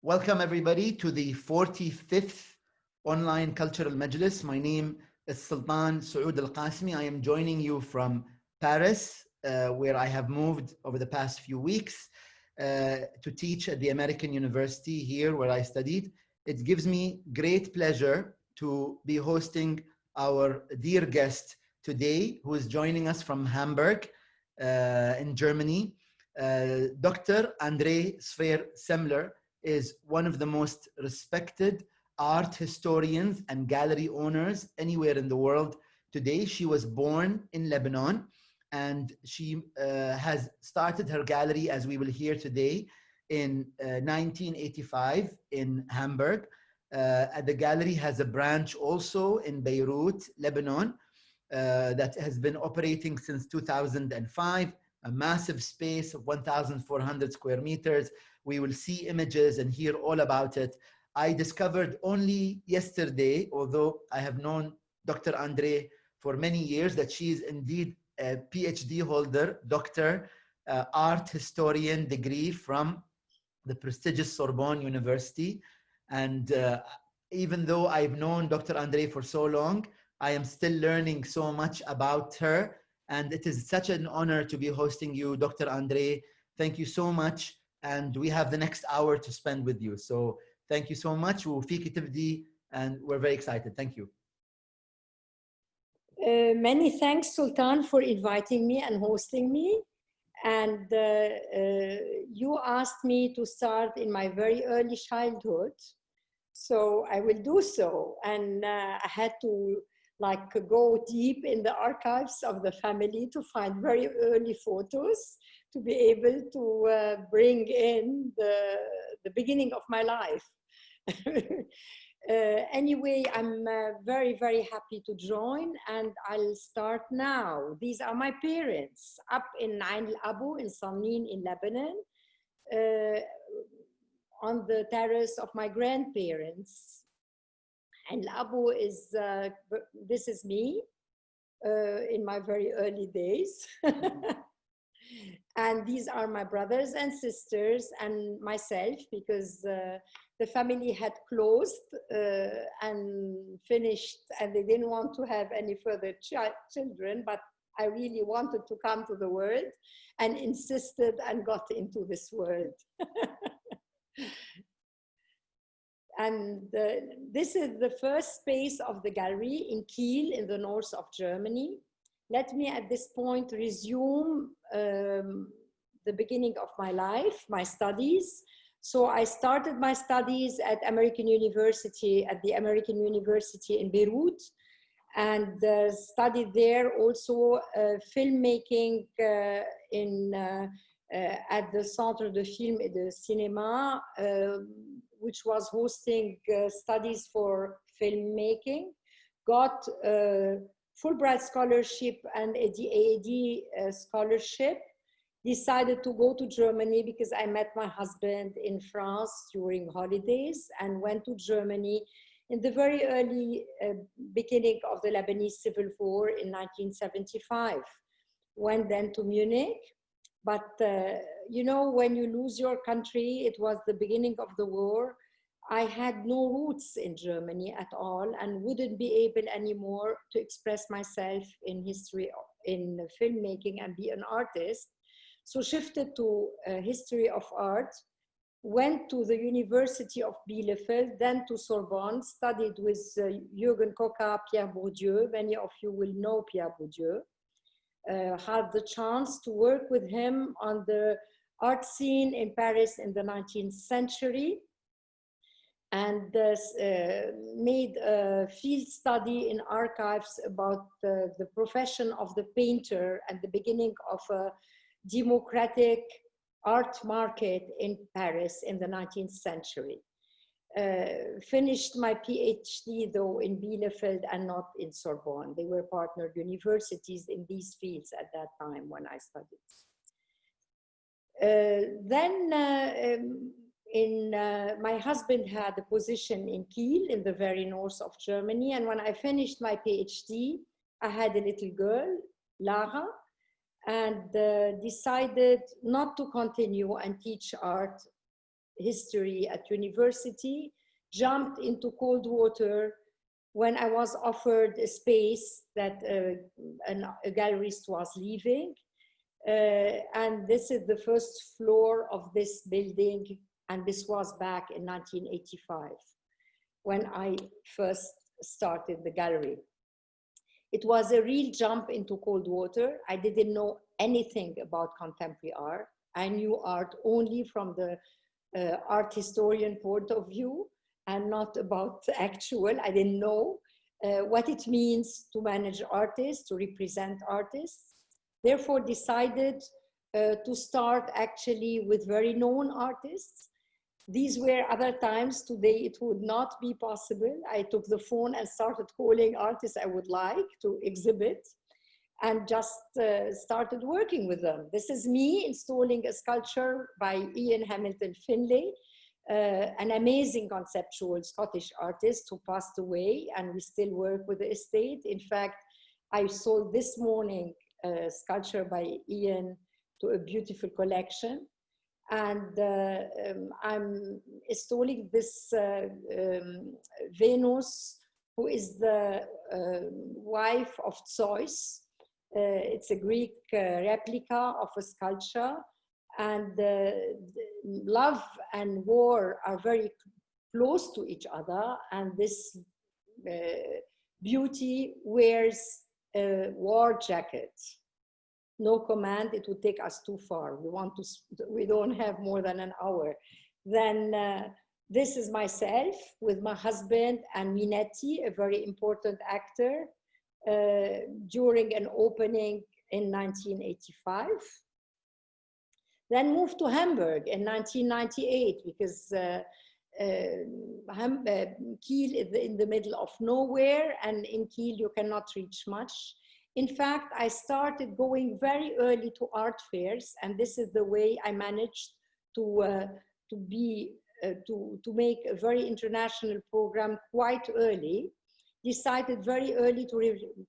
Welcome everybody to the 45th online cultural Majlis. My name is Sultan Saud Al-Qasmi. I am joining you from Paris, where I have moved over the past few weeks to teach at the American University here where I studied. It gives me great pleasure to be hosting our dear guest today, who is joining us from Hamburg in Germany. Dr. Andrée Sfeir-Semler is one of the most respected art historians and gallery owners anywhere in the world today. She was born in Lebanon, and she has started her gallery, as we will hear today, in 1985 in Hamburg. The gallery has a branch also in Beirut, Lebanon, that has been operating since 2005, a massive space of 1,400 square meters. We will see images and hear all about it. I discovered only yesterday, although I have known Dr. Andrée for many years, that she is indeed a PhD holder, doctor, art historian degree from the prestigious Sorbonne University. And even though I've known Dr. Andrée for so long, I am still learning so much about her. And it is such an honor to be hosting you, Dr. Andrée. Thank you so much. And we have the next hour to spend with you. So thank you so much. And we're very excited. Thank you. Many thanks, Sultan, for inviting me and hosting me. And you asked me to start in my very early childhood. So I will do so. And I had to go deep in the archives of the family to find very early photos to be able to bring in the beginning of my life. Anyway, I'm very, very happy to join, and I'll start now. These are my parents up in Ain al-Abu in Sanin in Lebanon, on the terrace of my grandparents. And Abu is, this is me in my very early days. And these are my brothers and sisters and myself, because the family had closed and finished, and they didn't want to have any further children, but I really wanted to come to the world and insisted and got into this world. And this is the first space of the gallery in Kiel in the north of Germany. Let me at this point resume the beginning of my life, my studies. So I started my studies at the American University in Beirut, and studied there also filmmaking at the Centre de Film et de Cinéma, which was hosting studies for filmmaking, got Fulbright scholarship and a DAAD scholarship, decided to go to Germany because I met my husband in France during holidays, and went to Germany in the very early beginning of the Lebanese Civil War in 1975. Went then to Munich, but you know, when you lose your country, it was the beginning of the war. I had no roots in Germany at all, and wouldn't be able anymore to express myself in history, in filmmaking, and be an artist. So shifted to history of art, went to the University of Bielefeld, then to Sorbonne, studied with Jürgen Koka, Pierre Bourdieu. Many of you will know Pierre Bourdieu. Had the chance to work with him on the art scene in Paris in the 19th century, and made a field study in archives about the profession of the painter and the beginning of a democratic art market in Paris in the 19th century. Finished my PhD though in Bielefeld and not in Sorbonne. They were partnered universities in these fields at that time when I studied. My husband had a position in Kiel in the very north of Germany, and when I finished my PhD, I had a little girl, Lara, and decided not to continue and teach art history at university, jumped into cold water when I was offered a space that a gallerist was leaving. And this is the first floor of this building, and this was back in 1985 when I first started the gallery. It was a real jump into cold water. I didn't know anything about contemporary art. I knew art only from the art historian point of view and not about the actual. I didn't know what it means to manage artists, to represent artists. Therefore decided to start actually with very known artists. These were other times. Today it would not be possible. I took the phone and started calling artists I would like to exhibit and just started working with them. This is me installing a sculpture by Ian Hamilton Finlay, an amazing conceptual Scottish artist who passed away, and we still work with the estate. In fact, I sold this morning a sculpture by Ian to a beautiful collection. And I'm installing this Venus, who is the wife of Zeus. It's a Greek replica of a sculpture, and love and war are very close to each other, and this beauty wears a war jacket. No command, it would take us too far. We don't have more than an hour. Then this is myself with my husband and Minetti, a very important actor, during an opening in 1985. Then moved to Hamburg in 1998 because Kiel is in the middle of nowhere, and in Kiel you cannot reach much. In fact, I started going very early to art fairs, and this is the way I managed to make a very international program quite early. Decided very early to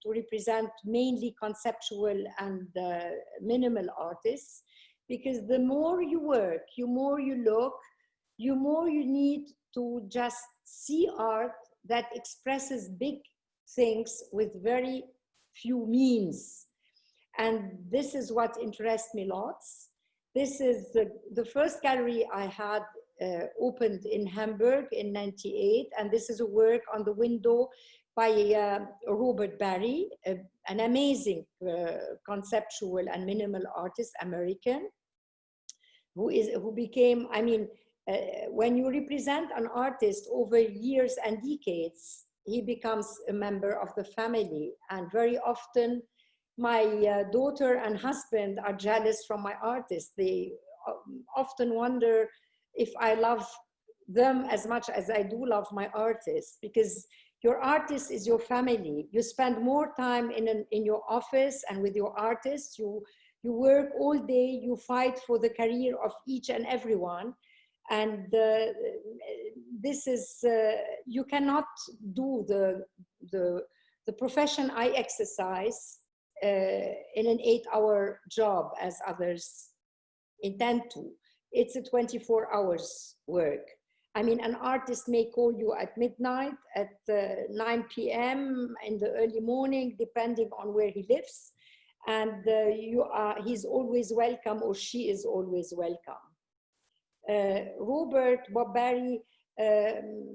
represent mainly conceptual and minimal artists, because the more you work, the more you look, the more you need to just see art that expresses big things with very few means. And this is what interests me lots. This is the first gallery I had opened in Hamburg in '98, and this is a work on the window by Robert Barry, an amazing conceptual and minimal artist, American, who became, I mean, when you represent an artist over years and decades, he becomes a member of the family. And very often my daughter and husband are jealous from my artists. They often wonder if I love them as much as I do love my artists, because your artist is your family. You spend more time in your office and with your artists. You work all day, you fight for the career of each and everyone. And this is, you cannot do the profession I exercise in an 8-hour job as others intend to. It's a 24 hours work. I mean, an artist may call you at midnight, at 9 p.m. in the early morning, depending on where he lives. And he's always welcome, or she is always welcome. Bob Barry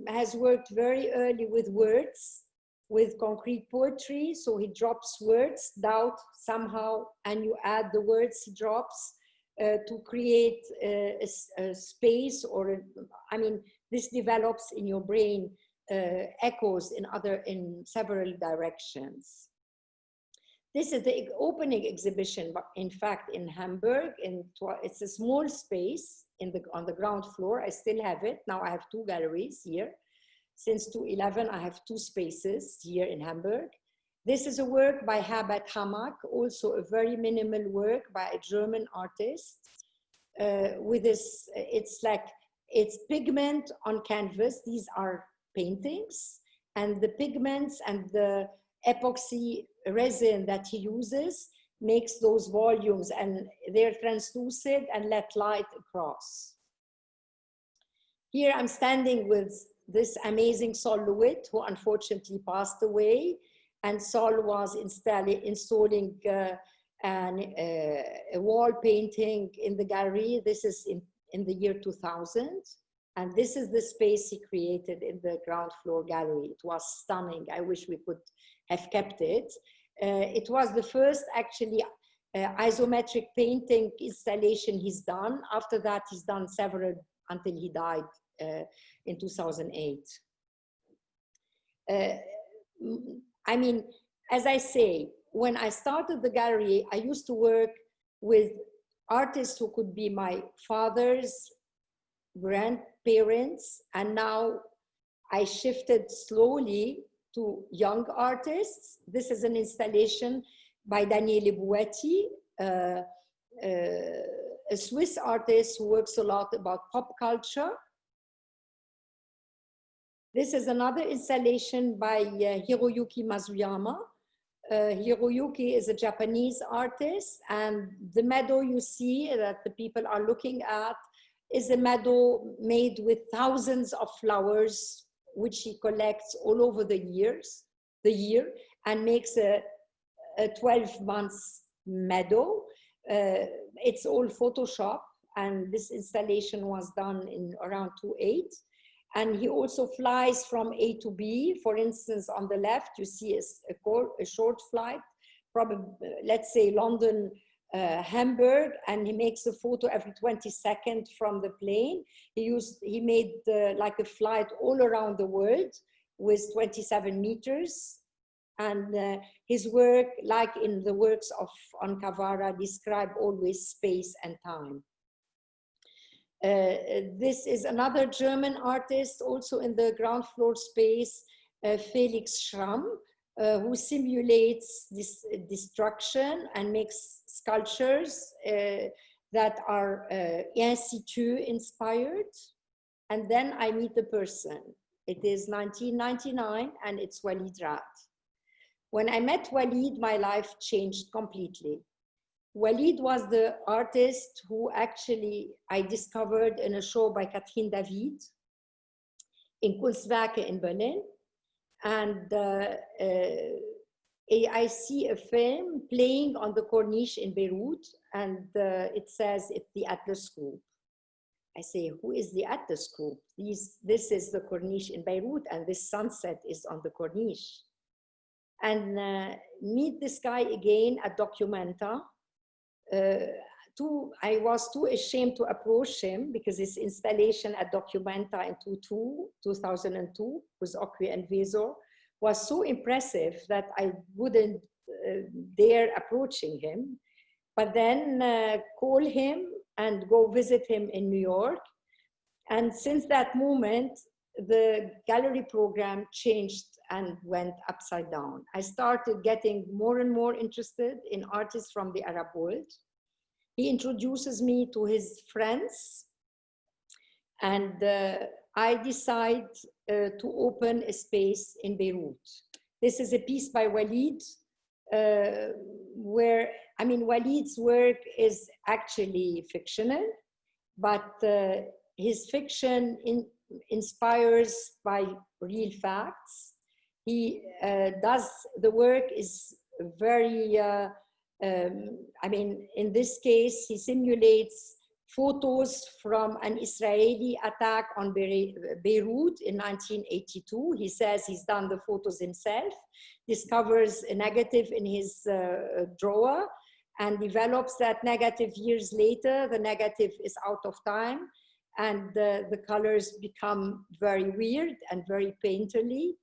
has worked very early with words, with concrete poetry. So he drops words, doubt somehow, and you add the words he drops to create a space, or I mean, this develops in your brain, echoes in several directions. This is the opening exhibition, in fact, in Hamburg. It's a small space on the ground floor. I still have it. Now I have 2 galleries here. Since 2011, I have 2 spaces here in Hamburg. This is a work by Habat Hamak, also a very minimal work by a German artist. With this, it's pigment on canvas. These are paintings, and the pigments and the epoxy resin that he uses makes those volumes, and they're translucent and let light across. Here I'm standing with this amazing Sol Lewitt, who unfortunately passed away. And Sol was installing a wall painting in the gallery. This is in the year 2000. And this is the space he created in the ground floor gallery. It was stunning. I wish we could have kept it. It was the first actually isometric painting installation he's done. After that, he's done several until he died in 2008. I mean, as I say, when I started the gallery, I used to work with artists who could be my father's grandparents, and now I shifted slowly to young artists. This is an installation by Daniele Buetti, a Swiss artist who works a lot about pop culture. This is another installation by Hiroyuki Mazuyama. Hiroyuki is a Japanese artist, and the meadow you see that the people are looking at is a meadow made with thousands of flowers, which he collects all over the year, and makes a 12 months meadow. It's all Photoshop, and this installation was done in around 2008. And he also flies from A to B. For instance, on the left, you see a short flight, probably, let's say London, Hamburg, and he makes a photo every 20 seconds from the plane. He made like a flight all around the world with 27 meters. And his work, like in the works of Ankavara, describe always space and time. This is another German artist, also in the ground floor space, Felix Schramm, who simulates this destruction and makes sculptures that are in situ inspired. And then I meet the person. It is 1999, and it's Walid Raad. When I met Walid, my life changed completely. Walid was the artist who actually I discovered in a show by Catherine David in Kunstwerke in Berlin. And I see a film playing on the corniche in Beirut, and it says it's the Atlas Group. I say, who is the Atlas Group? This is the corniche in Beirut, and this sunset is on the corniche. And meet this guy again at Documenta. I was too ashamed to approach him because his installation at Documenta in 2002 with Occhi and Vesor was so impressive that I wouldn't dare approaching him. But then call him and go visit him in New York. And since that moment, the gallery program changed and went upside down. I started getting more and more interested in artists from the Arab world. He introduces me to his friends, and I decide to open a space in Beirut. This is a piece by Walid, where, I mean, Walid's work is actually fictional, but his fiction inspires by real facts. He does, the work is very, I mean, in this case, he simulates photos from an Israeli attack on Beirut in 1982. He says he's done the photos himself, discovers a negative in his drawer, and develops that negative years later. The negative is out of time, and the colors become very weird and very painterly.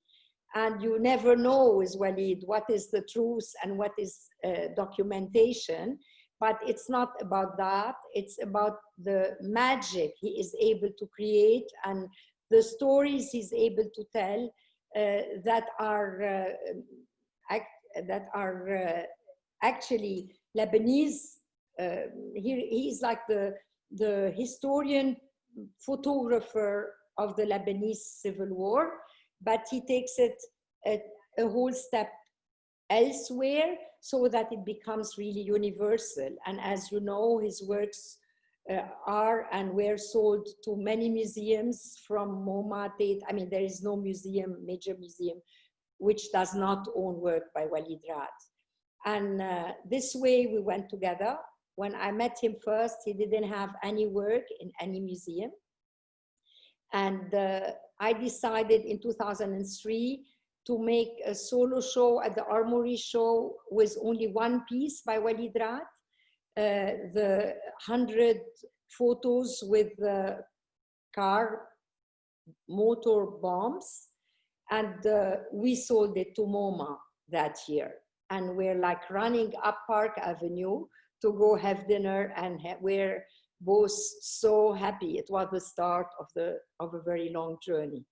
And you never know with Walid what is the truth and what is documentation, but it's not about that. It's about the magic he is able to create and the stories he's able to tell that are actually Lebanese. He's like the historian photographer of the Lebanese Civil War, but he takes it a whole step elsewhere so that it becomes really universal. And as you know, his works are and were sold to many museums from MoMA, Tate. I mean, there is no museum, major museum, which does not own work by Walid Raad. And this way we went together. When I met him first, he didn't have any work in any museum. And I decided in 2003 to make a solo show at the Armory show with only one piece by Walid Raad, the 100 photos with the car motor bombs. And we sold it to MoMA that year. And we're like running up Park Avenue to go have dinner, and we're both so happy. It was the start of a very long journey.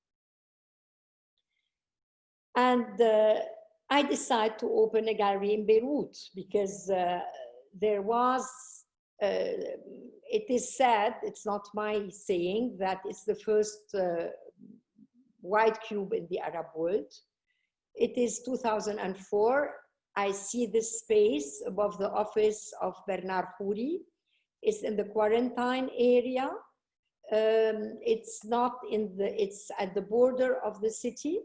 And I decided to open a gallery in Beirut because there was, it is said, it's not my saying, that it's the first white cube in the Arab world. It is 2004. I see this space above the office of Bernard Khoury. It's in the quarantine area. It's not in the, it's at the border of the city,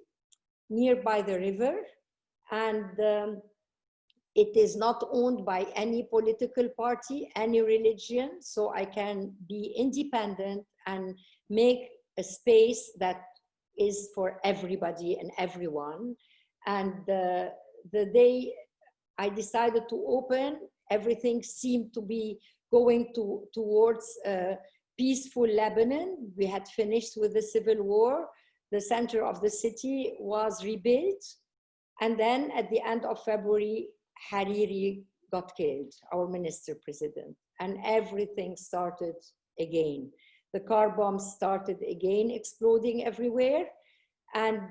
nearby the river. And it is not owned by any political party, any religion. So I can be independent and make a space that is for everybody and everyone. And the day I decided to open, everything seemed to be going towards a peaceful Lebanon. We had finished with the civil war. The center of the city was rebuilt. And then at the end of February, Hariri got killed, our minister president, and everything started again. The car bombs started again, exploding everywhere. And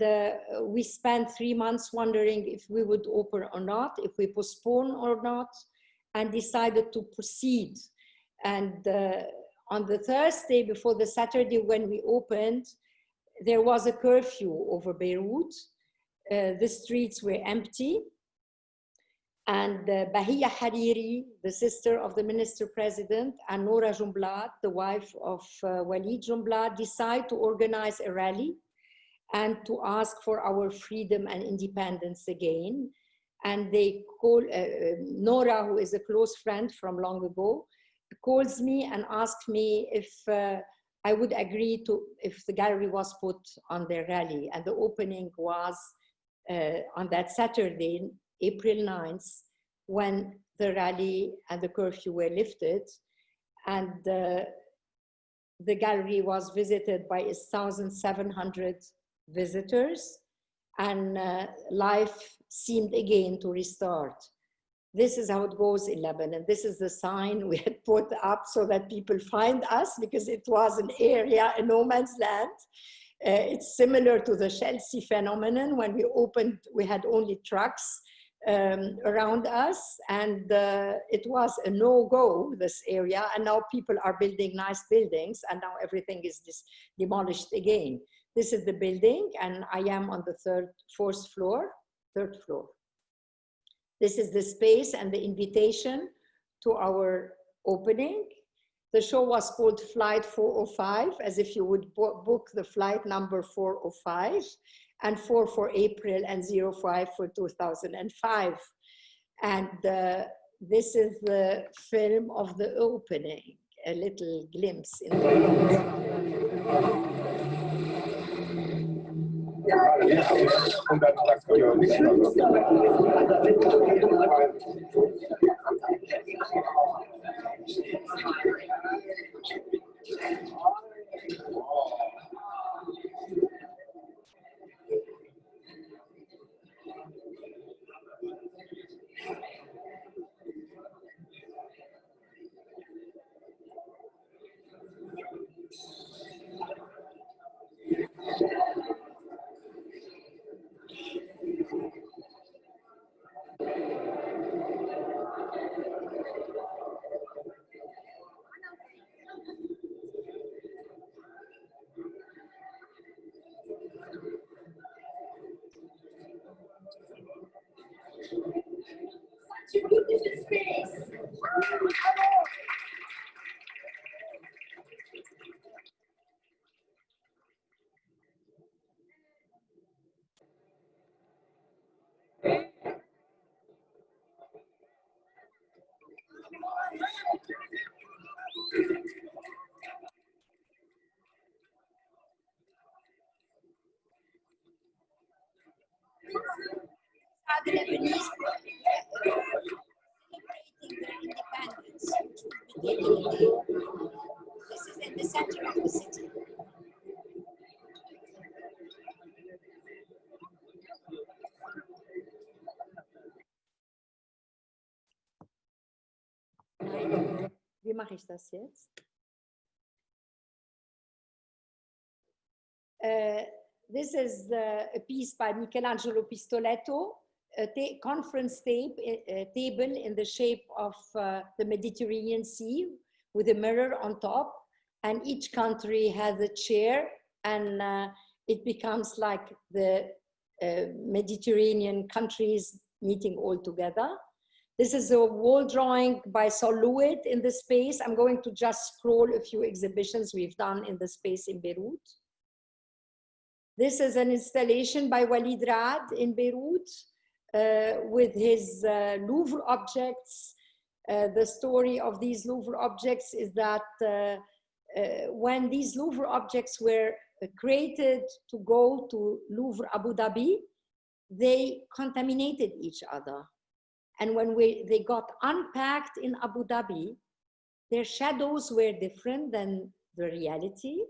we spent 3 months wondering if we would open or not, if we postpone or not, and decided to proceed. And on the Thursday before the Saturday when we opened, there was a curfew over Beirut. The streets were empty. And Bahia Hariri, the sister of the minister president, and Noura Jumblat, the wife of Walid Jumblat, decided to organize a rally and to ask for our freedom and independence again. And they call, Nora, who is a close friend from long ago, calls me and asks me if I would agree to, if the gallery was put on their rally. And the opening was on that Saturday, April 9th, when the rally and the curfew were lifted. And the gallery was visited by 1,700 visitors, and life seemed again to restart. This is how it goes in Lebanon. This is the sign we had put up so that people find us, because it was an area, a no man's land. It's similar to the Chelsea phenomenon. When we opened, we had only trucks around us, and it was a no-go, this area, and now people are building nice buildings, and now everything is demolished again. This is the building, and I am on the third floor. This is the space and the invitation to our opening. The show was called Flight 405, as if you would book the flight number 405, and 4 for April and 05 for 2005. And this is the film of the opening, a little glimpse in the Lebanese celebrating their independence, which will be taken in May. This is in the center of the city. Wie mache ich das jetzt? This is a piece by Michelangelo Pistoletto, a conference table in the shape of the Mediterranean Sea with a mirror on top, and each country has a chair, and it becomes like the Mediterranean countries meeting all together. This is a wall drawing by Sol Lewitt in the space. I'm going to just scroll a few exhibitions we've done in the space in Beirut. This is an installation by Walid Raad in Beirut with his Louvre objects. The story of these Louvre objects is that when these Louvre objects were created to go to Louvre Abu Dhabi, they contaminated each other. And when they got unpacked in Abu Dhabi, their shadows were different than the reality.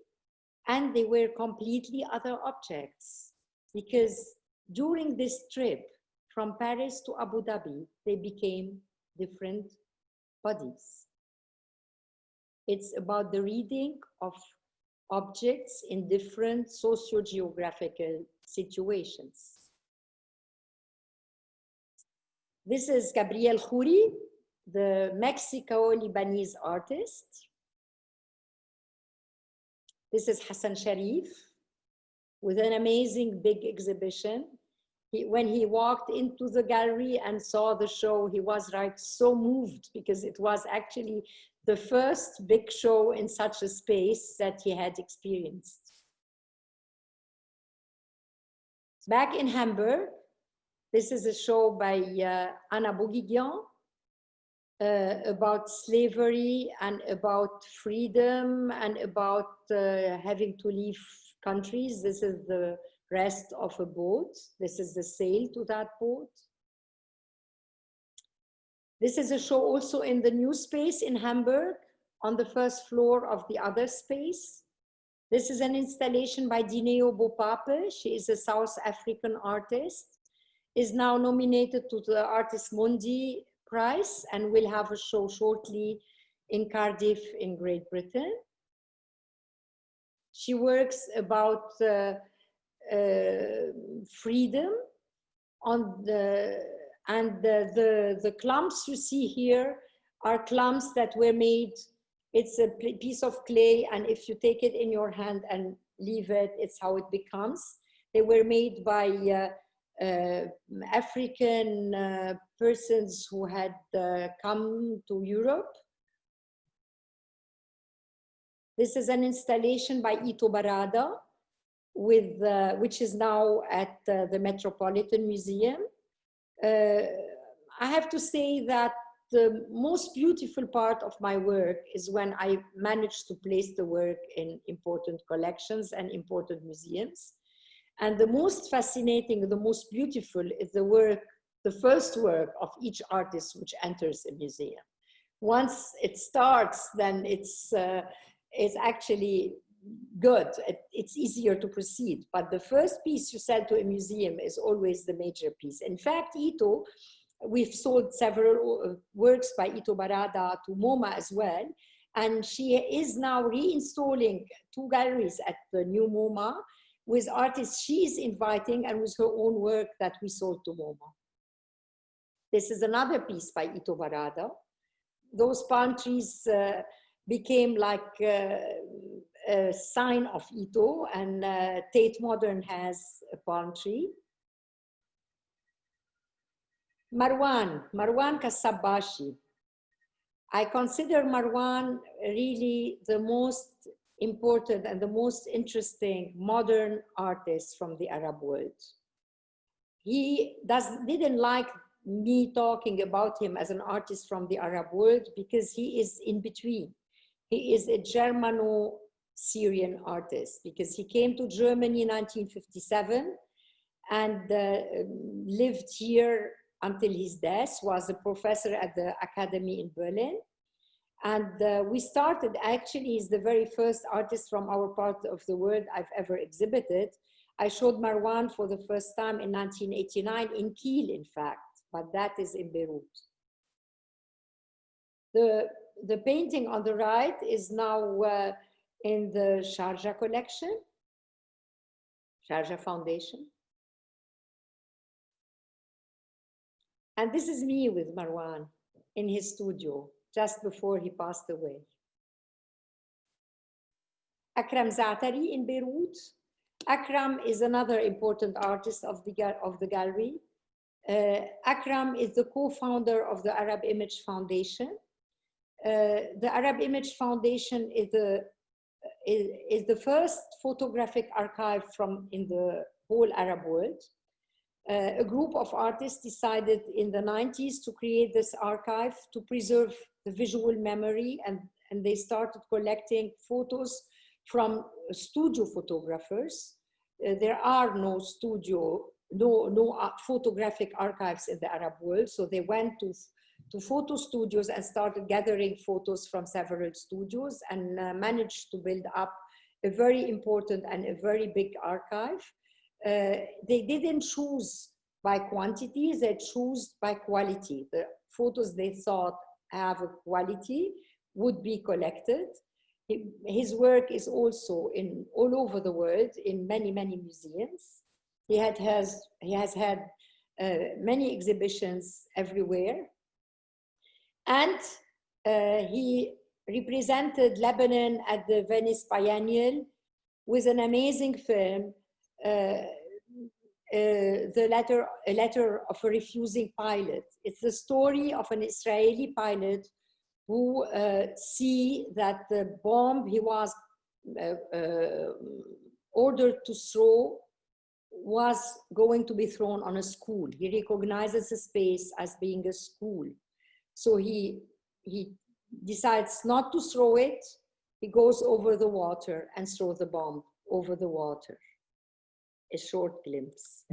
And they were completely other objects, because during this trip from Paris to Abu Dhabi, they became different bodies. It's about the reading of objects in different socio-geographical situations. This is Gabriel Khoury, the Mexico-Lebanese artist. This is Hassan Sharif with an amazing big exhibition. When he walked into the gallery and saw the show, he was like so moved, because it was actually the first big show in such a space that he had experienced. Back in Hamburg, this is a show by Anna Boughigian about slavery and about freedom and about having to leave countries. This is the rest of a boat. This is the sail to that boat. This is a show also in the new space in Hamburg on the first floor of the other space. This is an installation by Dineo Bopape. She is a South African artist, is now nominated to the Artist Mundi Prize and will have a show shortly in Cardiff in Great Britain. She works about freedom on the clumps you see here are clumps that were made. It's a piece of clay, and if you take it in your hand and leave it, it's how it becomes. They were made by African persons who had come to Europe. This is an installation by Yto Barrada, which is now at the Metropolitan Museum. I have to say that the most beautiful part of my work is when I manage to place the work in important collections and important museums. And the most fascinating, the most beautiful is the work, the first work of each artist which enters a museum. Once it starts, then it's actually good. It's easier to proceed. But the first piece you sell to a museum is always the major piece. In fact, Yto, we've sold several works by Yto Barrada to MoMA as well. And she is now reinstalling 2 galleries at the new MoMA with artists she's inviting and with her own work that we sold to MoMA. This is another piece by Yto Barrada. Those palm trees became like a sign of Yto, and Tate Modern has a palm tree. Marwan Kassabashi. I consider Marwan really the most important and the most interesting modern artist from the Arab world. He didn't like me talking about him as an artist from the Arab world because he is in between. He is a Germano-Syrian artist because he came to Germany in 1957 and lived here until his death, was a professor at the academy in Berlin. And we started, actually, he's the very first artist from our part of the world I've ever exhibited. I showed Marwan for the first time in 1989 in Kiel, in fact, but that is in Beirut. The painting on the right is now in the Sharjah collection, Sharjah Foundation. And this is me with Marwan in his studio, just before he passed away. Akram Zaatari in Beirut. Akram is another important artist of the gallery. Akram is the co-founder of the Arab Image Foundation. The Arab Image Foundation is the first photographic archive in the whole Arab world. A group of artists decided in the 90s to create this archive to preserve the visual memory, and they started collecting photos from studio photographers. There are no photographic archives in the Arab world, so they went to photo studios and started gathering photos from several studios and managed to build up a very important and a very big archive. They didn't choose by quantity, they chose by quality. The photos they thought have a quality would be collected. His work is also all over the world in many, many museums. He has had many exhibitions everywhere. And he represented Lebanon at the Venice Biennial with an amazing film, A Letter of a Refusing Pilot. It's the story of an Israeli pilot who see that the bomb he was ordered to throw was going to be thrown on a school. He recognizes the space as being a school. So he decides not to throw it. He goes over the water and throws the bomb over the water. A short glimpse.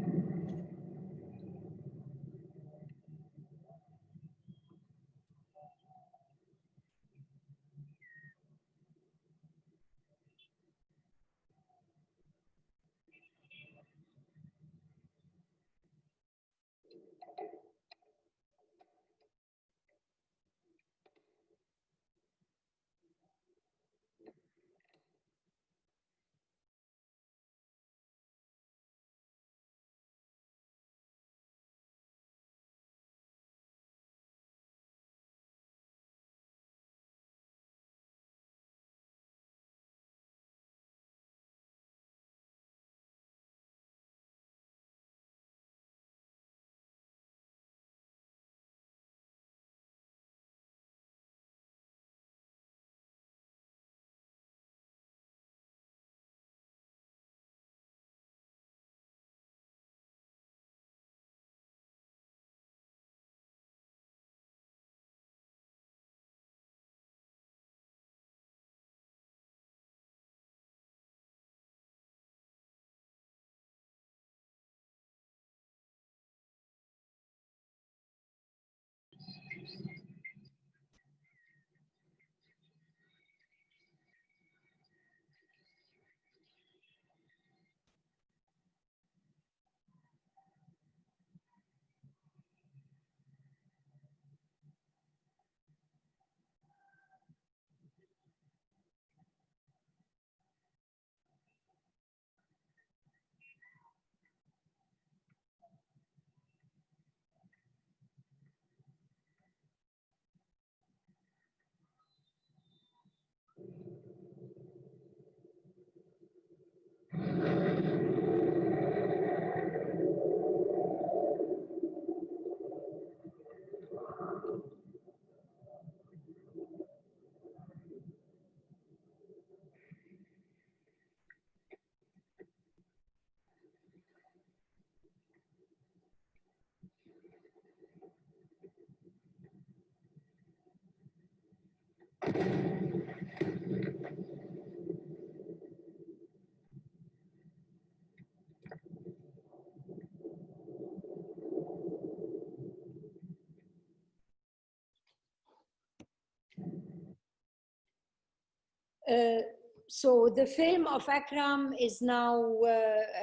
So the film of Akram is now,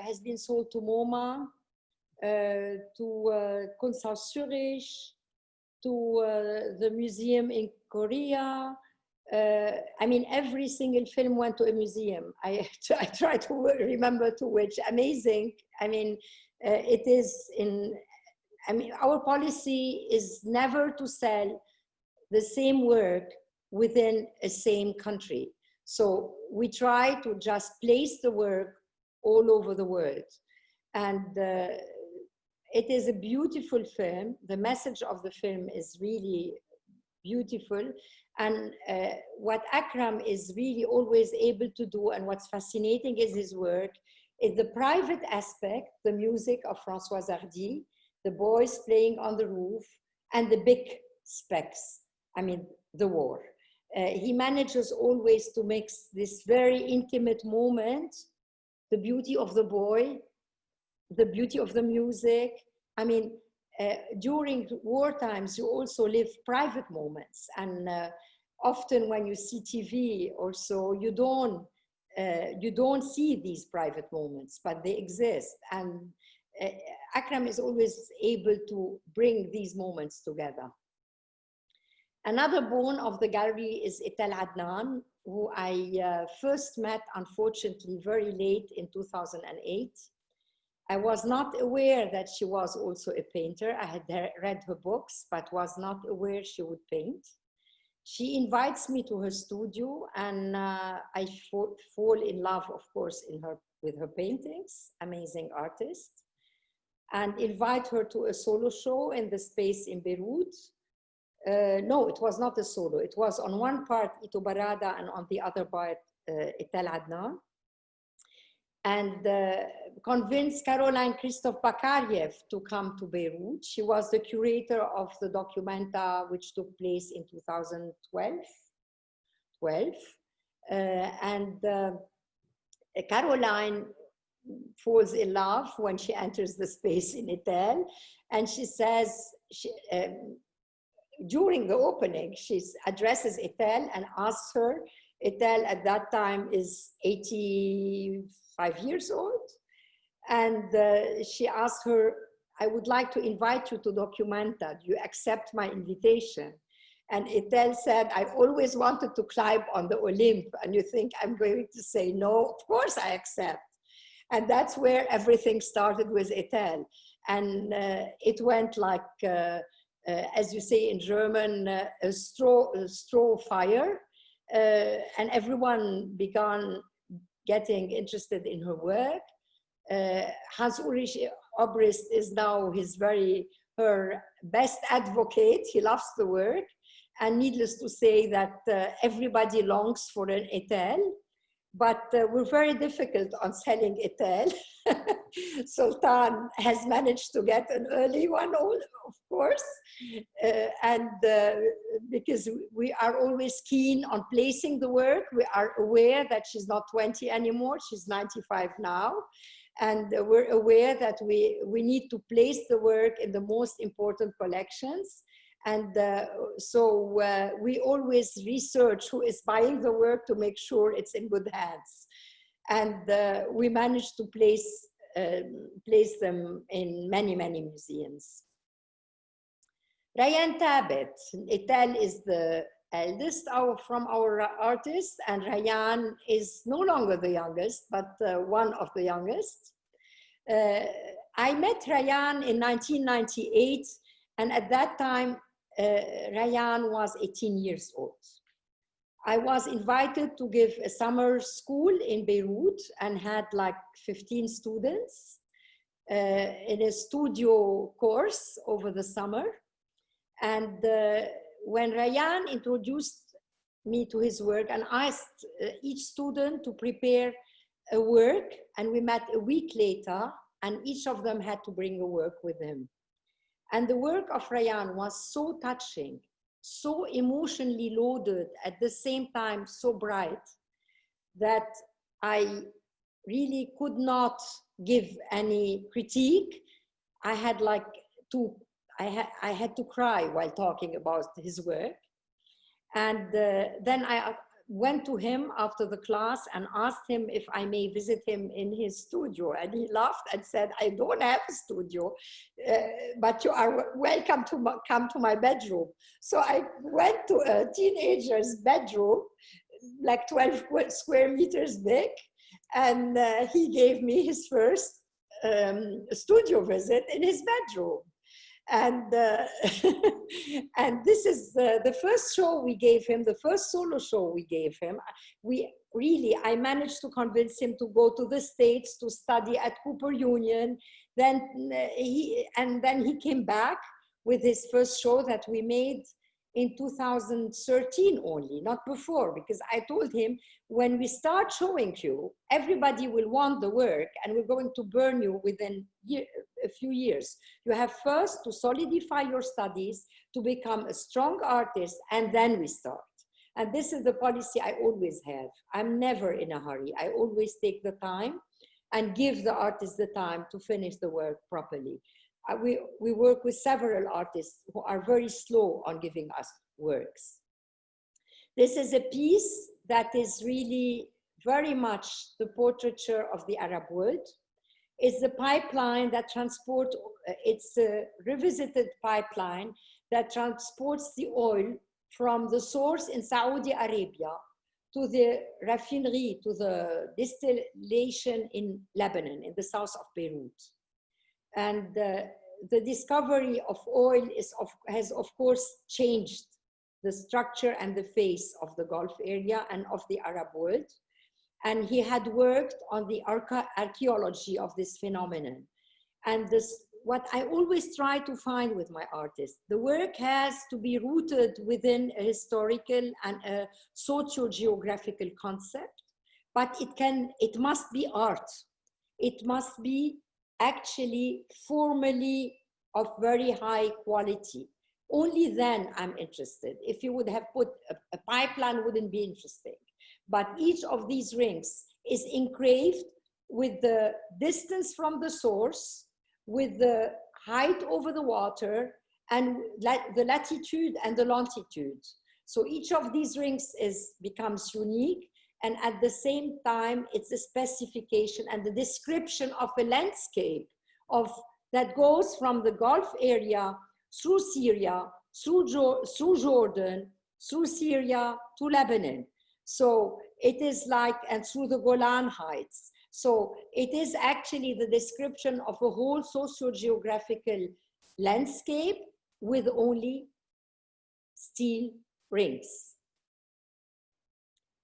has been sold to MoMA, to Kunsthaus Zurich, to the museum in Korea. I mean, every single film went to a museum. I try to remember to which. Amazing. I mean, it is in, I mean, our policy is never to sell the same work within a same country. So we try to just place the work all over the world. And it is a beautiful film. The message of the film is really beautiful. And what Akram is really always able to do, and what's fascinating is his work, is the private aspect, the music of François Hardy, the boys playing on the roof, and the big specs, I mean, the war. He manages always to mix this very intimate moment, the beauty of the boy, the beauty of the music. I mean, during war times, you also live private moments. And often when you see TV or so, you don't see these private moments, but they exist. And Akram is always able to bring these moments together. Another bone of the gallery is Etel Adnan, who I first met, unfortunately, very late in 2008. I was not aware that she was also a painter. I had read her books, but was not aware she would paint. She invites me to her studio, and I fall in love, of course, with her paintings, amazing artist, and invite her to a solo show in the space in Beirut. No, it was not a solo. It was on one part Yto Barrada and on the other part Etel Adnan. And convinced Caroline Christoph Bakaryev to come to Beirut. She was the curator of the documenta, which took place in 2012. Caroline falls in love when she enters the space in Etel, and she says, during the opening, she addresses Etel and asks her, Etel at that time is 85 years old, and she asked her, I would like to invite you to Documenta. Do you accept my invitation? And Etel said, I always wanted to climb on the Olymp, and you think I'm going to say no? Of course I accept. And that's where everything started with Etel. And it went like, as you say in German, a straw fire. And everyone began getting interested in her work. Hans-Ulrich Obrist is now her best advocate. He loves the work. And needless to say that everybody longs for an Etel, but we're very difficult on selling Etel. Sultan has managed to get an early one, of course, and because we are always keen on placing the work. We are aware that she's not 20 anymore, she's 95 now, and we're aware that we need to place the work in the most important collections. And so we always research who is buying the work to make sure it's in good hands. And we managed to place them in many, many museums. Rayan Tabet, Etel is the eldest from our artists, and Rayan is no longer the youngest, but one of the youngest. I met Rayan in 1998, and at that time, Rayan was 18 years old. I was invited to give a summer school in Beirut and had like 15 students in a studio course over the summer. And when Rayan introduced me to his work and asked each student to prepare a work, and we met a week later, and each of them had to bring a work with him. And the work of Rayan was so touching, so emotionally loaded, at the same time so bright, that I really could not give any critique. I had to cry while talking about his work. And then went to him after the class and asked him if I may visit him in his studio. And he laughed and said, I don't have a studio, but you are welcome to come to my bedroom. So I went to a teenager's bedroom, like 12 square meters big. And he gave me his first studio visit in his bedroom. And and this is the first show we gave him, the first solo show we gave him. I managed to convince him to go to the States to study at Cooper Union. Then he came back with his first show that we made in 2013 only, not before, because I told him, when we start showing you, everybody will want the work and we're going to burn you within a few years. You have first to solidify your studies, to become a strong artist, and then we start. And this is the policy I always have. I'm never in a hurry. I always take the time and give the artist the time to finish the work properly. We work with several artists who are very slow on giving us works. This is a piece that is really very much the portraiture of the Arab world. It's the pipeline that transports, it's a revisited pipeline that transports the oil from the source in Saudi Arabia to the raffinery, to the distillation in Lebanon, in the south of Beirut. And the discovery of oil has of course changed the structure and the face of the Gulf area and of the Arab world. And he had worked on the archaeology of this phenomenon. And what I always try to find with my artists, the work has to be rooted within a historical and a socio-geographical concept, but it must be art. It must be actually formally of very high quality. Only then I'm interested. If you would have put a pipeline, wouldn't be interesting. But each of these rings is engraved with the distance from the source, with the height over the water, and the latitude and the longitude. So each of these rings becomes unique. And at the same time, it's a specification and the description of a landscape that goes from the Gulf area through Syria, through Jordan, through Syria to Lebanon. So it is like, and through the Golan Heights. So it is actually the description of a whole socio-geographical landscape with only steel rings.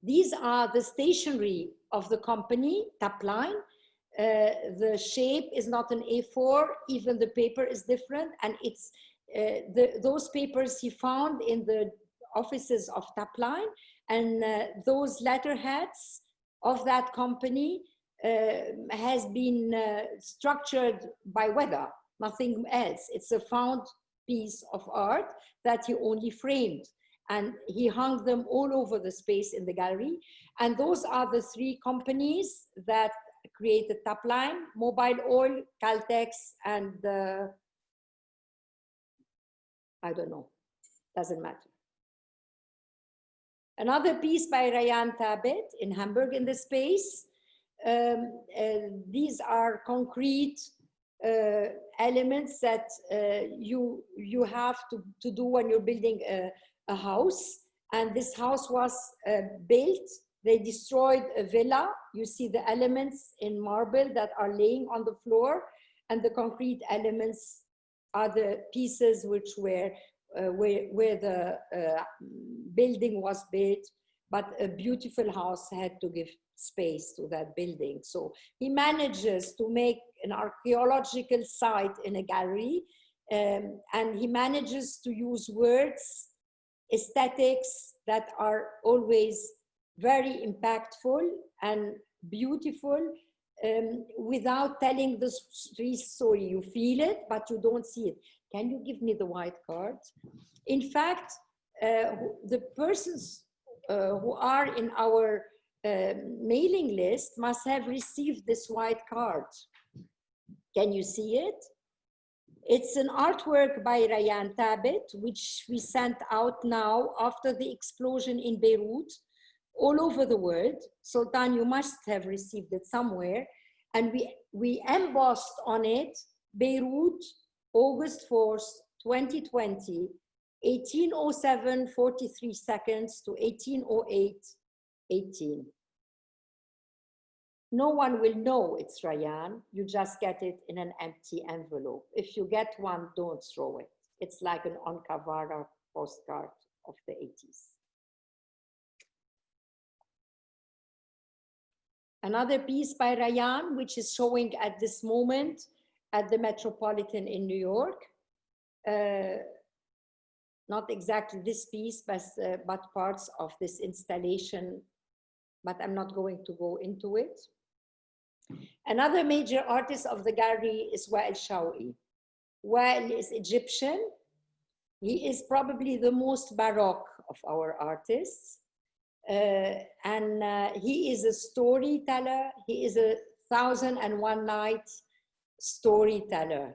These are the stationery of the company, Tapline. The shape is not an A4, even the paper is different. And it's those papers he found in the offices of Tapline, and those letterheads of that company has been structured by weather, nothing else. It's a found piece of art that he only framed, and he hung them all over the space in the gallery. And those are the three companies that created Tapline: Mobile Oil, Caltex, and I don't know, doesn't matter. Another piece by Rayan Tabet in Hamburg in the space. These are concrete elements that you have to do when you're building a house. And this house was built. They destroyed a villa. You see the elements in marble that are laying on the floor, and the concrete elements are the pieces which were where the building was built. But a beautiful house had to give space to that building. So he manages to make an archaeological site in a gallery, and he manages to use words, aesthetics that are always very impactful and beautiful, without telling the story. You feel it, but you don't see it. Can you give me the white card? In fact, the persons who are in our mailing list must have received this white card. Can you see it? It's an artwork by Rayan Tabet, which we sent out now after the explosion in Beirut. all over the world. Sultan, you must have received it somewhere. And we embossed on it Beirut, August 4th, 2020, 1807, 43 seconds to 1808, 18. No one will know it's Rayan. You just get it in an empty envelope. If you get one, don't throw it. It's like an Ankara postcard of the 80s. Another piece by Rayan, which is showing at this moment at the Metropolitan in New York. Not exactly this piece, but parts of this installation, but I'm not going to go into it. Another major artist of the gallery is Wael Shawky. Wael is Egyptian. He is probably the most Baroque of our artists. He is a storyteller. He is a 1001 Night storyteller.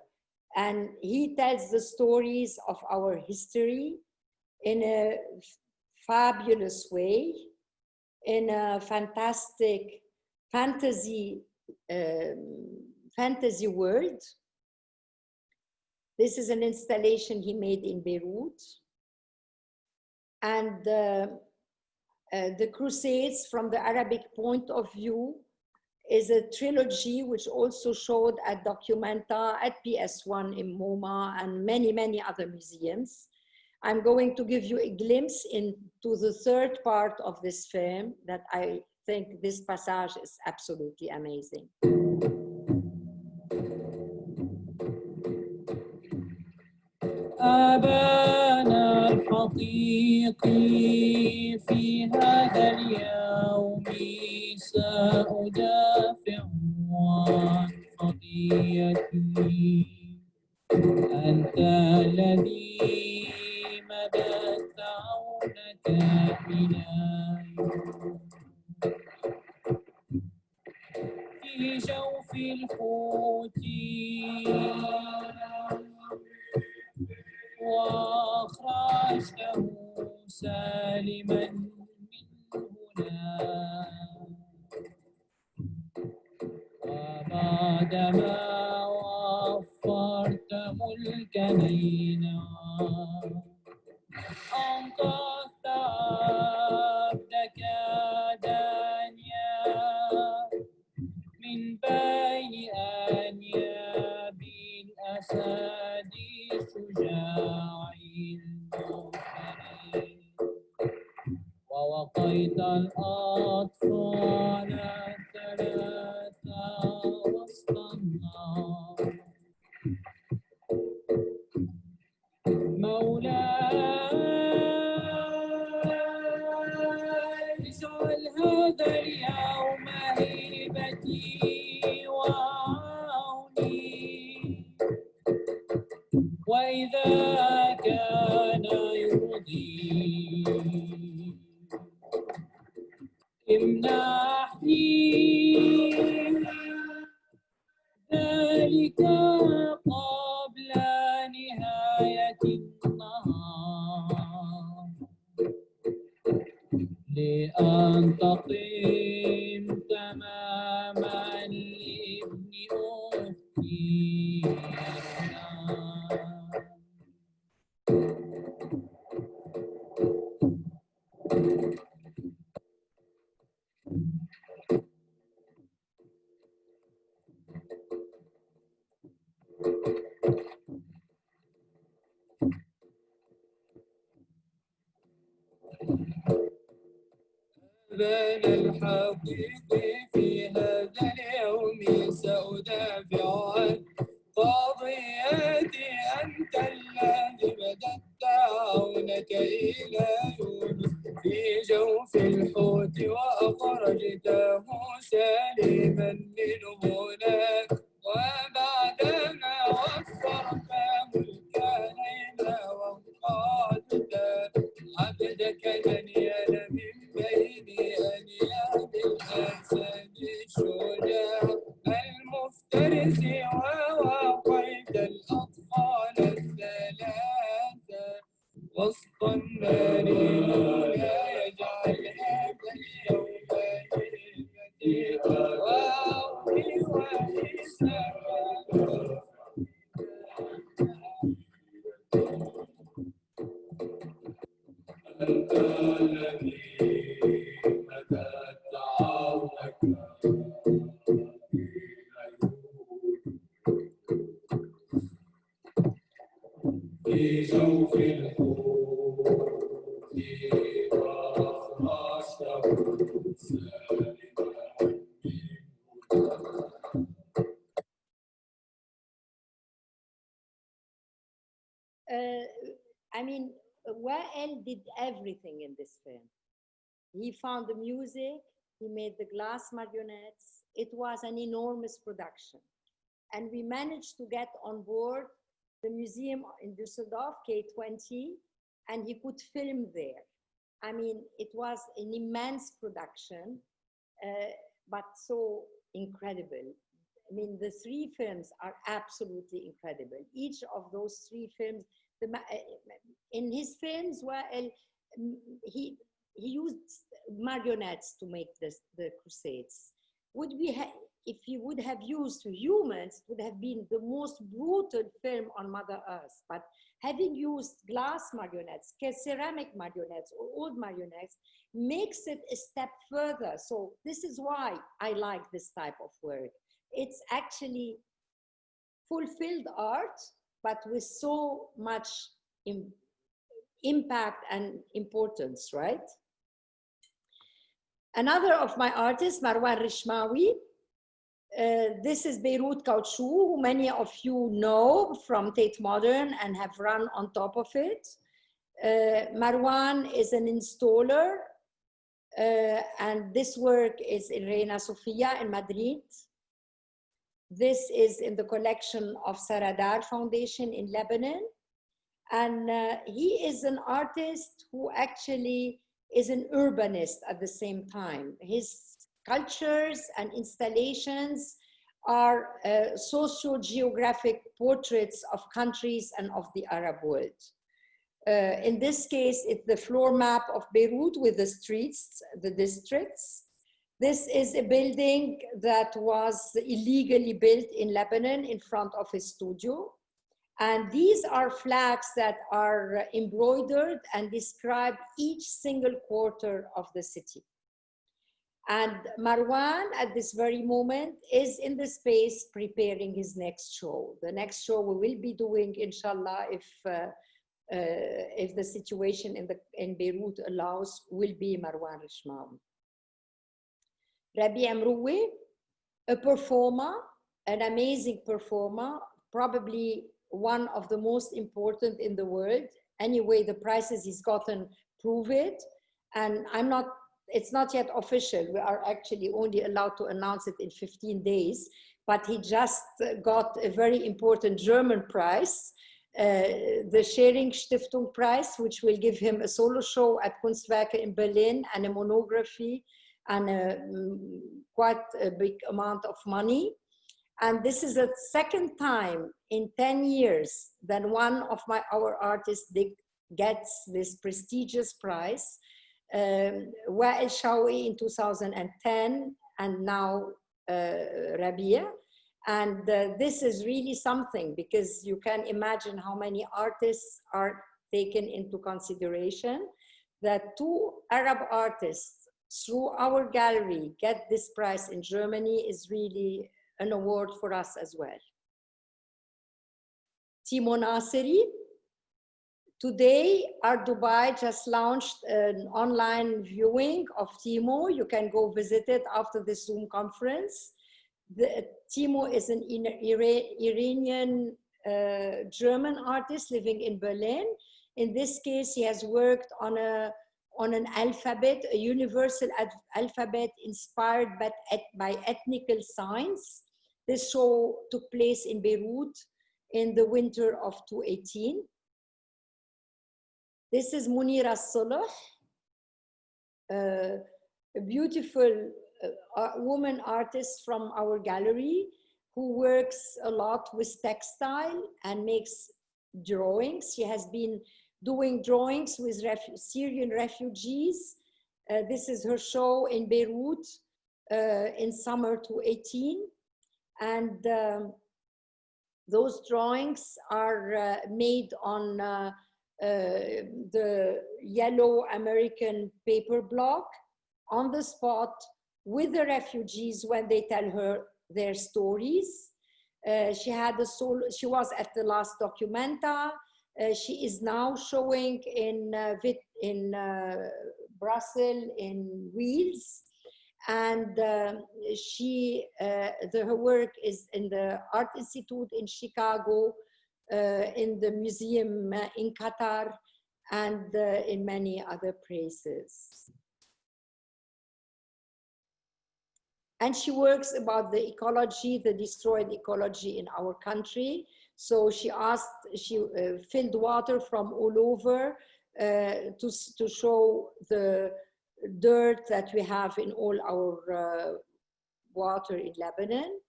And he tells the stories of our history in a fabulous way, in a fantastic fantasy world. This is an installation he made in Beirut. And the Crusades from the Arabic point of view is a trilogy which also showed at Documenta, at PS1 in MoMA, and many, many other museums. I'm going to give you a glimpse into the third part of this film that I think this passage is absolutely amazing. أبانا الحقيقي في هذا اليوم سأدافع عن قضيتي أنت الذي مددت عونك إلي في جوف الحوت وأخرجته سالما من هنا وبعدما وفرت ملكا لنا أنقذت عبدك دانيا من بين أنياب الأسد الشجاع المغفر ووقيت الأطفال الثلاثة وسط النار مولاي اجعل هذا اليوم هيبتي وعوني وإذا كان يرضي امنحني ذلك قبل نهاية النهار لأنتقم تماما لابن أختي بين الحقيقي في هذا اليوم سأدافع عن قضيتي أنت الذي بددت عونك إلى يونس في جوف الحوت وأخرجته سالما من هناك وبعدما وفرت ملكا لنا وانقذت عبدك دانيال من بين أنياب الأسد الشجاع المفترس ووقيت الأطفال الثلاثة وسط النار لا يجعل هذا I mean, Wael did everything in this film. He found the music, he made the glass marionettes. It was an enormous production. And we managed to get on board the museum in Düsseldorf, K20, and he could film there. I mean, it was an immense production, but so incredible. I mean, the three films are absolutely incredible. Each of those three films, in his films, well, he used marionettes to make the Crusades. If he would have used humans, it would have been the most brutal film on Mother Earth. But having used glass marionettes, ceramic marionettes, or old marionettes, makes it a step further. So this is why I like this type of work. It's actually fulfilled art, but with so much impact and importance, right? Another of my artists, Marwan Rechmaoui. This is Beirut Caoutchouc, who many of you know from Tate Modern and have run on top of it. Marwan is an installer, and this work is in Reina Sofia in Madrid. This is in the collection of Saradar Foundation in Lebanon. And he is an artist who actually is an urbanist at the same time. His sculptures and installations are socio-geographic portraits of countries and of the Arab world. In this case, it's the floor map of Beirut with the streets, the districts. This is a building that was illegally built in Lebanon in front of his studio. And these are flags that are embroidered and describe each single quarter of the city. And Marwan, at this very moment, is in the space preparing his next show. The next show we will be doing, inshallah, if the situation in Beirut allows, will be Marwan Rechmaoui. Rabi Amroui, a performer, an amazing performer, probably one of the most important in the world. Anyway, the prizes he's gotten prove it. And it's not yet official. We are actually only allowed to announce it in 15 days, but he just got a very important German prize, the Schering Stiftung Prize, which will give him a solo show at Kunstwerke in Berlin and a monography and quite a big amount of money. And this is the second time in 10 years that one of our artists gets this prestigious prize. Wael Shawi in 2010, and now Rabia. And this is really something, because you can imagine how many artists are taken into consideration. That 2 Arab artists through our gallery get this prize in Germany is really an award for us as well. Timo Naseri. Today, Art Dubai just launched an online viewing of Timo. You can go visit it after this Zoom conference. Timo is an Iranian German artist living in Berlin. In this case, he has worked on an alphabet, a universal alphabet inspired by ethnical signs. This show took place in Beirut in the winter of 2018. This is Munira Salah, a beautiful woman artist from our gallery who works a lot with textile and makes drawings. She has been doing drawings with Syrian refugees. This is her show in Beirut in summer 2018. And those drawings are made on the yellow American paper block on the spot with the refugees when they tell her their stories. She was at the last Documenta. She is now showing in Brussels, in Wales, and her work is in the Art Institute in Chicago, in the museum in Qatar, and in many other places. And she works about the ecology, the destroyed ecology in our country. So she filled water from all over to show the dirt that we have in all our water in Lebanon.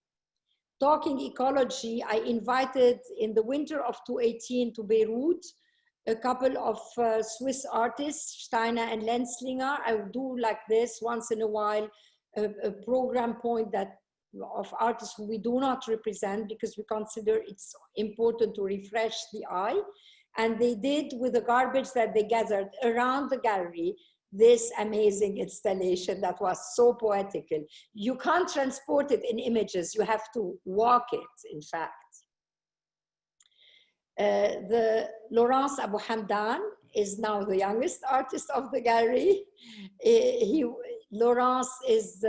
Talking ecology, I invited in the winter of 2018 to Beirut a couple of Swiss artists, Steiner and Lenzlinger. I would do like this once in a while, a program point of artists who we do not represent because we consider it's important to refresh the eye. And they did, with the garbage that they gathered around the gallery, this amazing installation that was so poetical. You can't transport it in images, you have to walk it, in fact. The Laurence Abou Hamdan is now the youngest artist of the gallery. Laurence is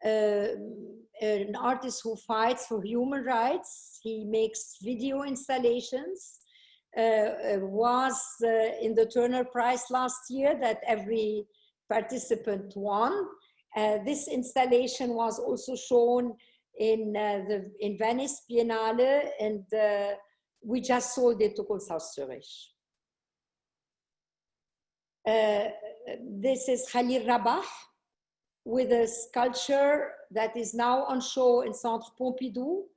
an artist who fights for human rights. He makes video installations. Was in the Turner Prize last year that every participant won. This installation was also shown in Venice Biennale, and we just sold it to Kunsthaus Zurich. This is Khalil Rabah with a sculpture that is now on show in Centre Pompidou.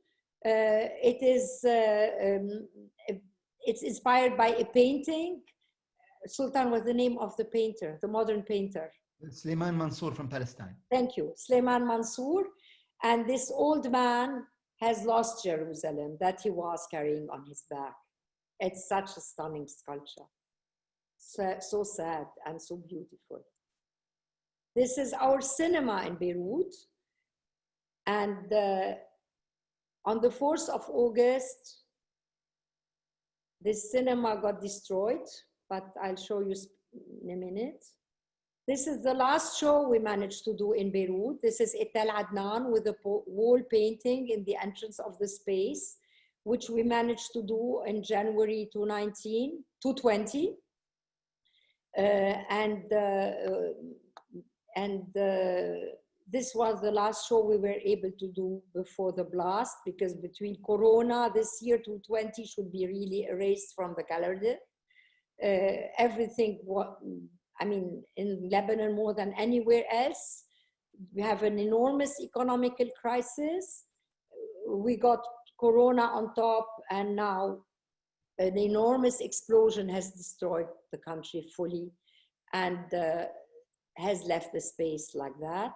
It's inspired by a painting. Sultan, was the name of the painter, the modern painter? Sleiman Mansour from Palestine. Thank you, Sleiman Mansour. And this old man has lost Jerusalem that he was carrying on his back. It's such a stunning sculpture. So sad and so beautiful. This is our cinema in Beirut. And on the 4th of August, this cinema got destroyed, but I'll show you in a minute. This is the last show we managed to do in Beirut. This is Etel Adnan with a wall painting in the entrance of the space, which we managed to do in January 2020. This was the last show we were able to do before the blast, because between Corona, this year 2020 should be really erased from the calendar. Everything, I mean, in Lebanon more than anywhere else, we have an enormous economical crisis. We got Corona on top, and now an enormous explosion has destroyed the country fully and has left the space like that.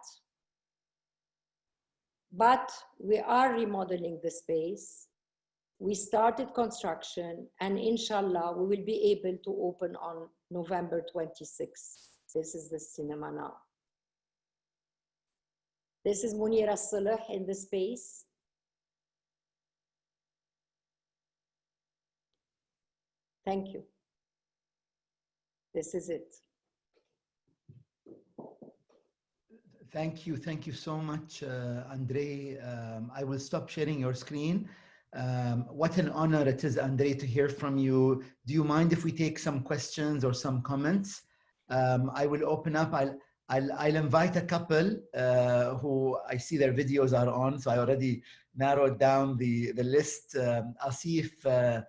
But we are remodeling the space. We started construction, and inshallah, we will be able to open on November 26th. This is the cinema now. This is Munira Saleh in the space. Thank you. This is it. Thank you so much, Andrée. I will stop sharing your screen. What an honor it is, Andrée, to hear from you. Do you mind if we take some questions or some comments? I will open up. I'll invite a couple who I see their videos are on, so I already narrowed down the list. I'll see if, oh,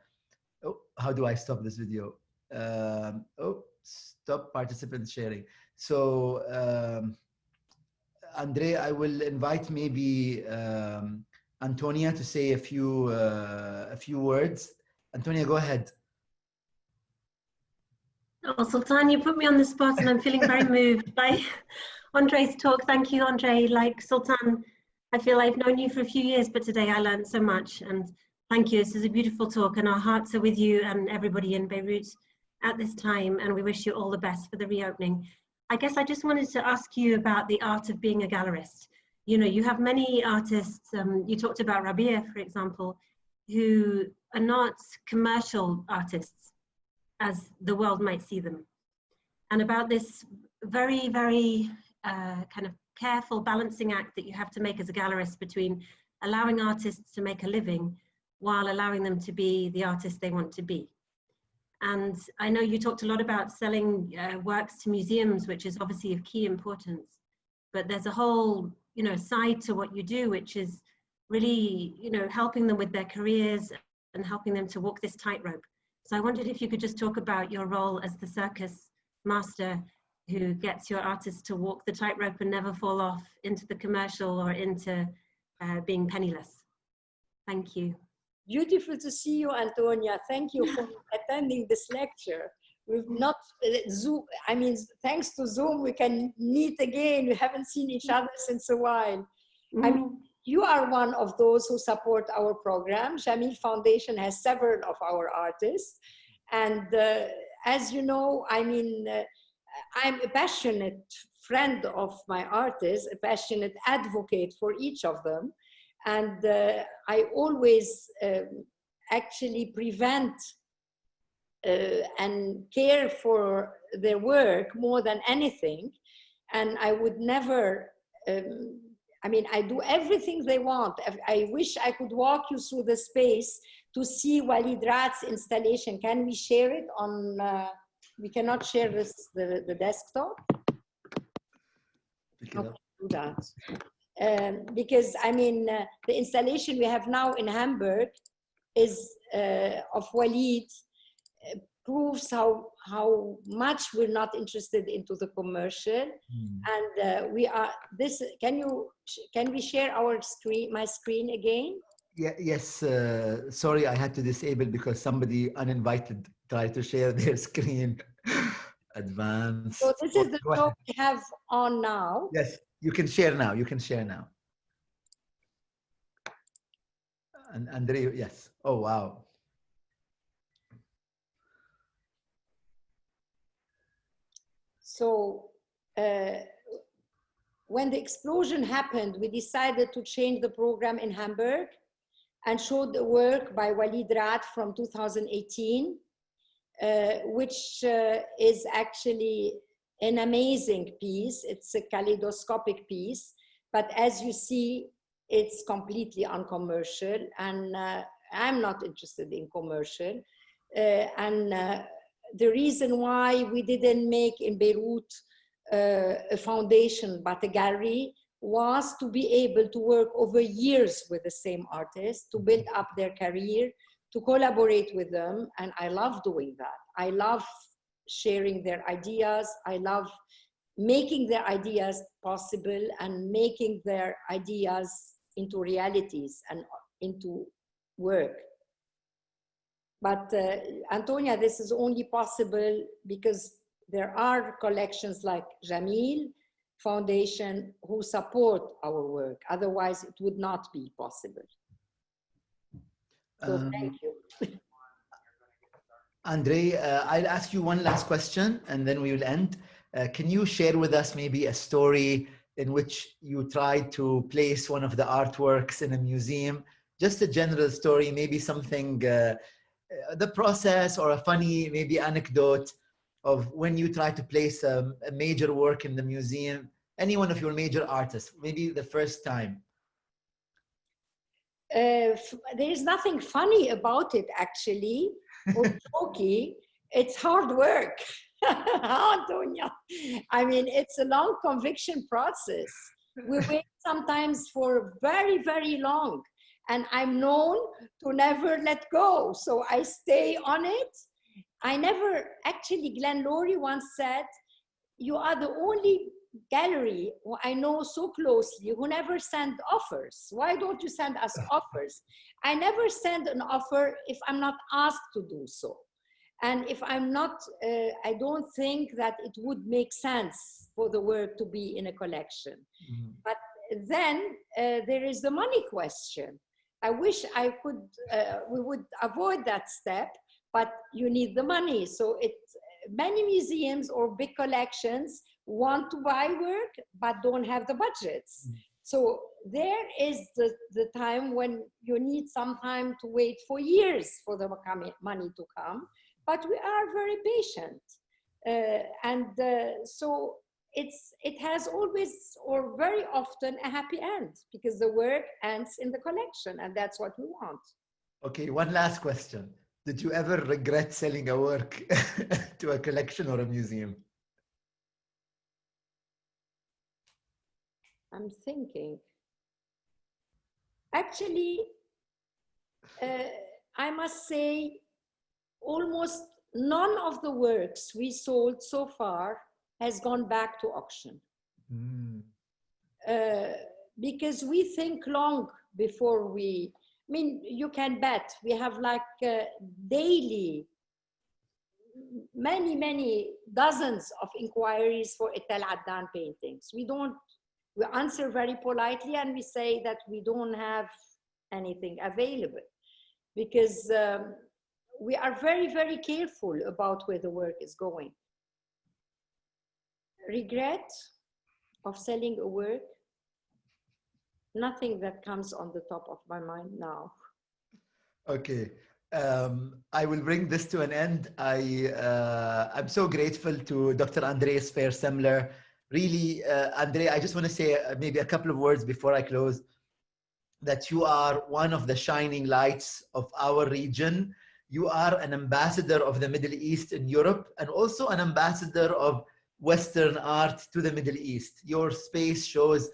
how do I stop this video? Oh, stop participant sharing. So, Andrée, I will invite maybe Antonia to say a few words. Antonia, go ahead. Oh, Sultan, you put me on the spot, and I'm feeling very moved by Andrée's talk. Thank you, Andrée. Like Sultan, I feel I've known you for a few years, but today I learned so much, and thank you. This is a beautiful talk, and our hearts are with you and everybody in Beirut. at this time, and we wish you all the best for the reopening. I guess I just wanted to ask you about the art of being a gallerist. You know, you have many artists, you talked about Rabia, for example, who are not commercial artists as the world might see them. And about this very, very kind of careful balancing act that you have to make as a gallerist between allowing artists to make a living while allowing them to be the artists they want to be. And I know you talked a lot about selling works to museums, which is obviously of key importance, but there's a whole, you know, side to what you do, which is really, you know, helping them with their careers and helping them to walk this tightrope. So I wondered if you could just talk about your role as the circus master who gets your artists to walk the tightrope and never fall off into the commercial or into being penniless. Thank you. Beautiful to see you, Antonia. Thank you for attending this lecture. We've not, Zoom, I mean, thanks to Zoom, we can meet again. We haven't seen each other since a while. I mean, you are one of those who support our program. Jamil Foundation has several of our artists. And as you know, I mean, I'm a passionate friend of my artists, a passionate advocate for each of them. And I always actually prevent and care for their work more than anything. And I would never, I mean, I do everything they want. I wish I could walk you through the space to see Walid Raad's installation. Can we share it on, we cannot share this, the desktop? Okay, do that. Because I mean, the installation we have now in Hamburg is of Walid, proves how much we're not interested into the commercial. And we are, this, can we share our screen, my screen again? Yeah, yes, sorry, I had to disable because somebody uninvited tried to share their screen. Advanced. So this is the talk we have on now. Yes, you can share now, you can share now. And Andrée, yes, oh wow. So when the explosion happened, we decided to change the program in Hamburg and showed the work by Walid Raad from 2018, which is actually an amazing piece. It's a kaleidoscopic piece, but as you see, it's completely uncommercial, and I'm not interested in commercial. The reason why we didn't make in Beirut a foundation but a gallery was to be able to work over years with the same artists, to build up their career, to collaborate with them. And I love doing that. I love sharing their ideas. I love making their ideas possible and making their ideas into realities and into work. But Antonia, this is only possible because there are collections like Jamil Foundation who support our work. Otherwise, it would not be possible. So thank you. Andrée, I'll ask you one last question and then we will end. Can you share with us maybe a story in which you tried to place one of the artworks in a museum? Just a general story, maybe something, the process or a funny maybe anecdote of when you try to place a major work in the museum, any one of your major artists, maybe the first time. There is nothing funny about it, actually, or Shawky. It's hard work, Antonia. I mean, it's a long conviction process. We wait sometimes for very, very long. And I'm known to never let go. So I stay on it. I never, actually, Glenn Laurie once said, you are the only gallery who I know so closely who never send offers. Why don't you send us offers? I never send an offer if I'm not asked to do so. And if I'm not, I don't think that it would make sense for the work to be in a collection. But then there is the money question. I wish I could, we would avoid that step, but you need the money. So many museums or big collections want to buy work, but don't have the budgets. So there is the time when you need some time to wait for years for the money to come, but we are very patient. So it has always, or very often, a happy end, because the work ends in the collection, and that's what we want. Okay, one last question. Did you ever regret selling a work to a collection or a museum? I'm thinking. Actually, I must say, almost none of the works we sold so far has gone back to auction. Because we think long before we, I mean, you can bet we have like daily, many dozens of inquiries for Etel Adnan paintings. We answer very politely and we say that we don't have anything available, because we are very careful about where the work is going. Regret of selling a work? Nothing that comes on the top of my mind now. Okay, I will bring this to an end. I'm so grateful to Dr. Andrée Sfeir-Semler. Really, Andrée, I just want to say maybe a couple of words before I close, that you are one of the shining lights of our region. You are an ambassador of the Middle East in Europe, and also an ambassador of Western art to the Middle East. Your space shows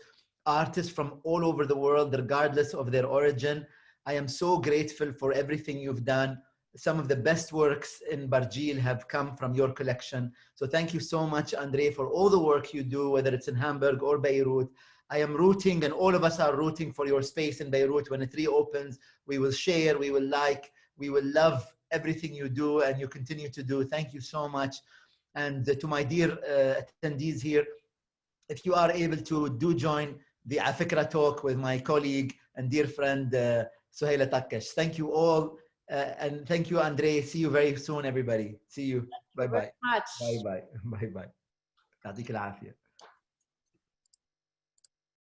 artists from all over the world, regardless of their origin. I am so grateful for everything you've done. Some of the best works in Barjeel have come from your collection. So thank you so much, Andrée, for all the work you do, whether it's in Hamburg or Beirut. I am rooting, and all of us are rooting for your space in Beirut. When it reopens, we will share, we will like, we will love everything you do and you continue to do. Thank you so much. And to my dear attendees here, if you are able to join the Afikra talk with my colleague and dear friend, Suhaila Takkesh. Thank you all. And thank you, Andrée. See you very soon, everybody. See you. Bye-bye. Much. Bye-bye. Bye-bye. يعطيك العافية.